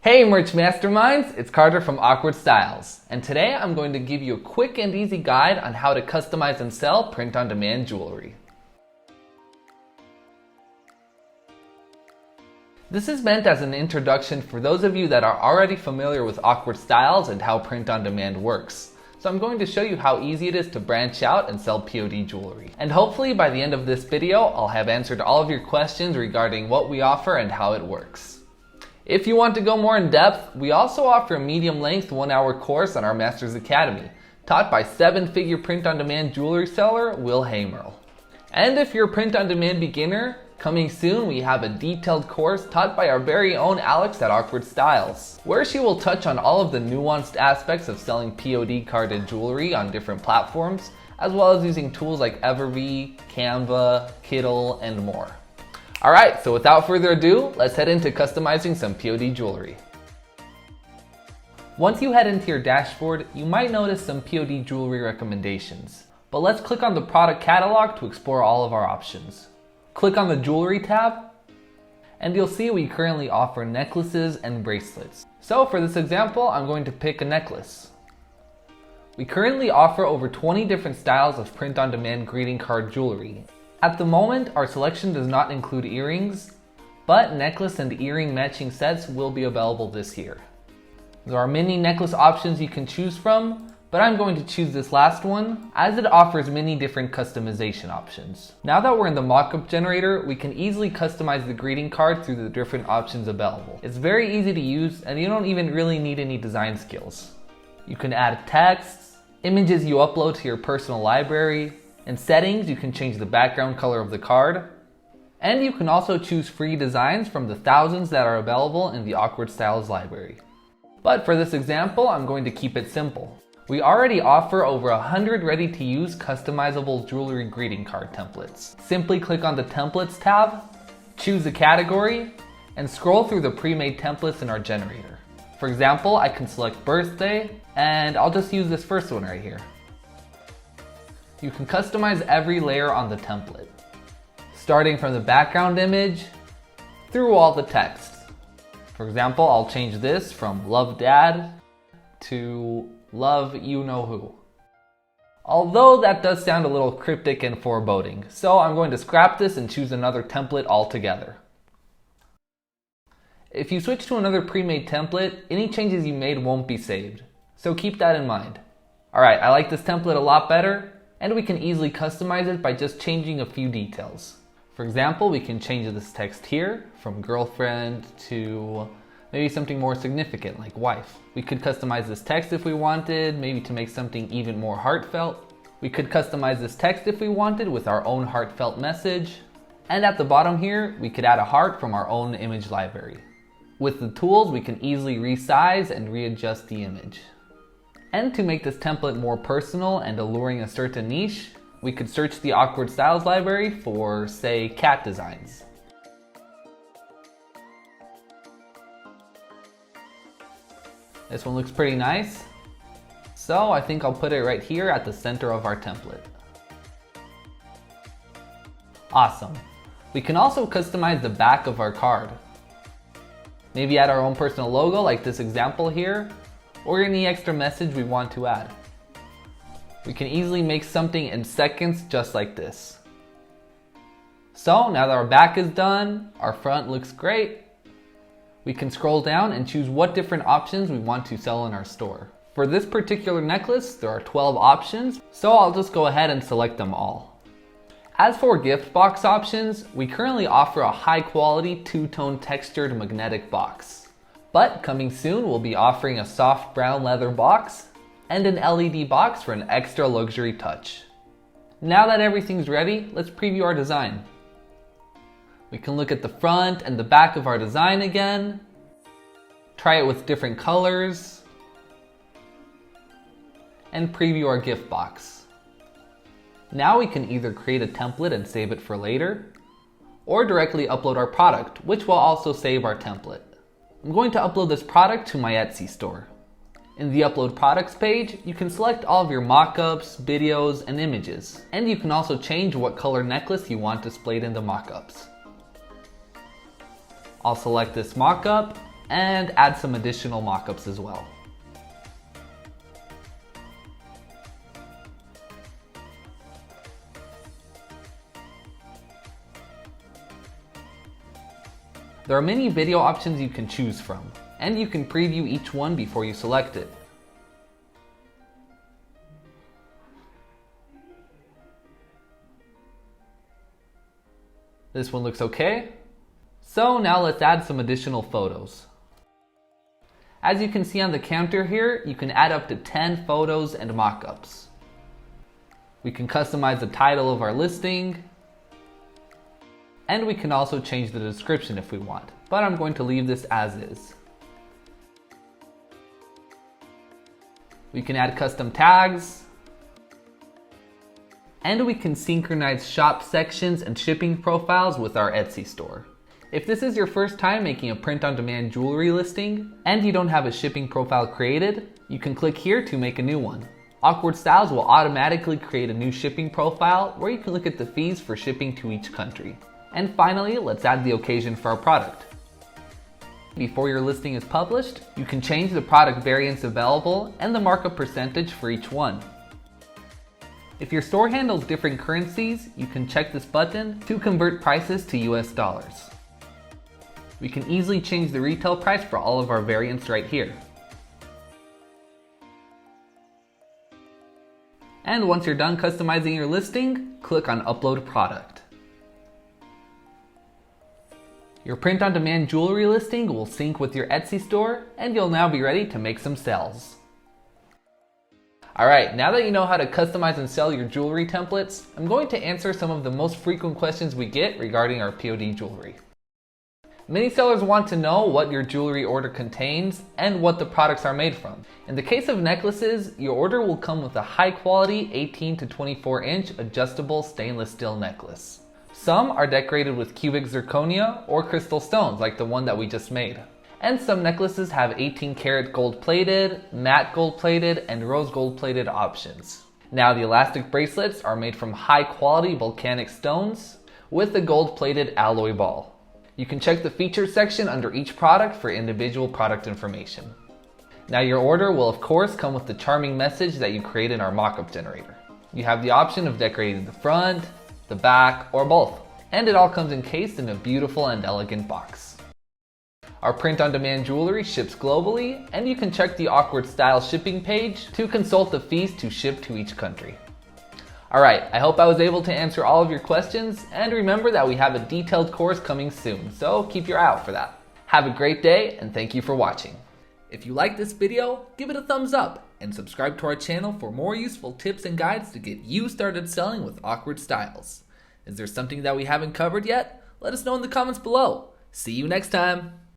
Hey merch masterminds, it's Carter from Awkward Styles, and today I'm going to give you a quick and easy guide on how to customize and sell print-on-demand jewelry. This is meant as an introduction for those of you that are already familiar with Awkward Styles and how print-on-demand works. So I'm going to show you how easy it is to branch out and sell POD jewelry. And hopefully by the end of this video, I'll have answered all of your questions regarding what we offer and how it works. If you want to go more in depth, we also offer a medium-length 1-hour course on our Masters Academy, taught by 7-figure print-on-demand jewelry seller Will Hamerl. And if you're a print-on-demand beginner, coming soon we have a detailed course taught by our very own Alex at Awkward Styles, where she will touch on all of the nuanced aspects of selling POD carded jewelry on different platforms, as well as using tools like Everbee, Canva, Kittl, and more. Alright, so without further ado, let's head into customizing some POD jewelry. Once you head into your dashboard, you might notice some POD jewelry recommendations. But let's click on the product catalog to explore all of our options. Click on the jewelry tab, and you'll see we currently offer necklaces and bracelets. So for this example, I'm going to pick a necklace. We currently offer over 20 different styles of print-on-demand greeting card jewelry. At the moment, our selection does not include earrings, but necklace and earring matching sets will be available this year. There are many necklace options you can choose from, but I'm going to choose this last one as it offers many different customization options. Now that we're in the Mockup generator, we can easily customize the greeting card through the different options available. It's very easy to use and you don't even really need any design skills. You can add texts, images you upload to your personal library. In settings, you can change the background color of the card, and you can also choose free designs from the thousands that are available in the Awkward Styles library. But for this example, I'm going to keep it simple. We already offer over 100 ready-to-use customizable jewelry greeting card templates. Simply click on the Templates tab, choose a category, and scroll through the pre-made templates in our generator. For example, I can select birthday, and I'll just use this first one right here. You can customize every layer on the template, starting from the background image through all the text. For example, I'll change this from Love Dad to Love You Know Who. Although that does sound a little cryptic and foreboding, so I'm going to scrap this and choose another template altogether. If you switch to another pre-made template, any changes you made won't be saved, so keep that in mind. Alright, I like this template a lot better, and we can easily customize it by just changing a few details. For example, we can change this text here from girlfriend to maybe something more significant like wife. We could customize this text if we wanted, maybe to make something even more heartfelt. We could customize this text if we wanted with our own heartfelt message. And at the bottom here, we could add a heart from our own image library. With the tools, we can easily resize and readjust the image. And to make this template more personal and alluring a certain niche, we could search the Awkward Styles library for, say, cat designs. This one looks pretty nice, so I think I'll put it right here at the center of our template. Awesome. We can also customize the back of our card. Maybe add our own personal logo like this example here, or any extra message we want to add. We can easily make something in seconds just like this. So now that our back is done, our front looks great, we can scroll down and choose what different options we want to sell in our store. For this particular necklace, there are 12 options, so I'll just go ahead and select them all. As for gift box options, we currently offer a high quality two-tone textured magnetic box. But coming soon, we'll be offering a soft brown leather box and an LED box for an extra luxury touch. Now that everything's ready, let's preview our design. We can look at the front and the back of our design again, try it with different colors, and preview our gift box. Now we can either create a template and save it for later, or directly upload our product, which will also save our template. I'm going to upload this product to my Etsy store. In the Upload Products page, you can select all of your mockups, videos, and images. And you can also change what color necklace you want displayed in the mockups. I'll select this mockup and add some additional mockups as well. There are many video options you can choose from, and you can preview each one before you select it. This one looks okay. So now let's add some additional photos. As you can see on the counter here, you can add up to 10 photos and mockups. We can customize the title of our listing, and we can also change the description if we want, but I'm going to leave this as is. We can add custom tags, and we can synchronize shop sections and shipping profiles with our Etsy store. If this is your first time making a print-on-demand jewelry listing and you don't have a shipping profile created, you can click here to make a new one. Awkward Styles will automatically create a new shipping profile where you can look at the fees for shipping to each country. And finally, let's add the occasion for our product. Before your listing is published, you can change the product variants available and the markup percentage for each one. If your store handles different currencies, you can check this button to convert prices to US dollars. We can easily change the retail price for all of our variants right here. And once you're done customizing your listing, click on Upload Product. Your print-on-demand jewelry listing will sync with your Etsy store, and you'll now be ready to make some sales. Alright, now that you know how to customize and sell your jewelry templates, I'm going to answer some of the most frequent questions we get regarding our POD jewelry. Many sellers want to know what your jewelry order contains and what the products are made from. In the case of necklaces, your order will come with a high-quality 18 to 24-inch adjustable stainless steel necklace. Some are decorated with cubic zirconia or crystal stones like the one that we just made. And some necklaces have 18-karat gold-plated, matte gold-plated, and rose gold-plated options. Now the elastic bracelets are made from high-quality volcanic stones with a gold-plated alloy ball. You can check the features section under each product for individual product information. Now your order will of course come with the charming message that you create in our mockup generator. You have the option of decorating the front, the back, or both, and it all comes encased in a beautiful and elegant box. Our print-on-demand jewelry ships globally, and you can check the Awkward Style shipping page to consult the fees to ship to each country. Alright, I hope I was able to answer all of your questions, and remember that we have a detailed course coming soon, so keep your eye out for that. Have a great day, and thank you for watching. If you like this video, give it a thumbs up, and subscribe to our channel for more useful tips and guides to get you started selling with Awkward Styles. Is there something that we haven't covered yet? Let us know in the comments below. See you next time!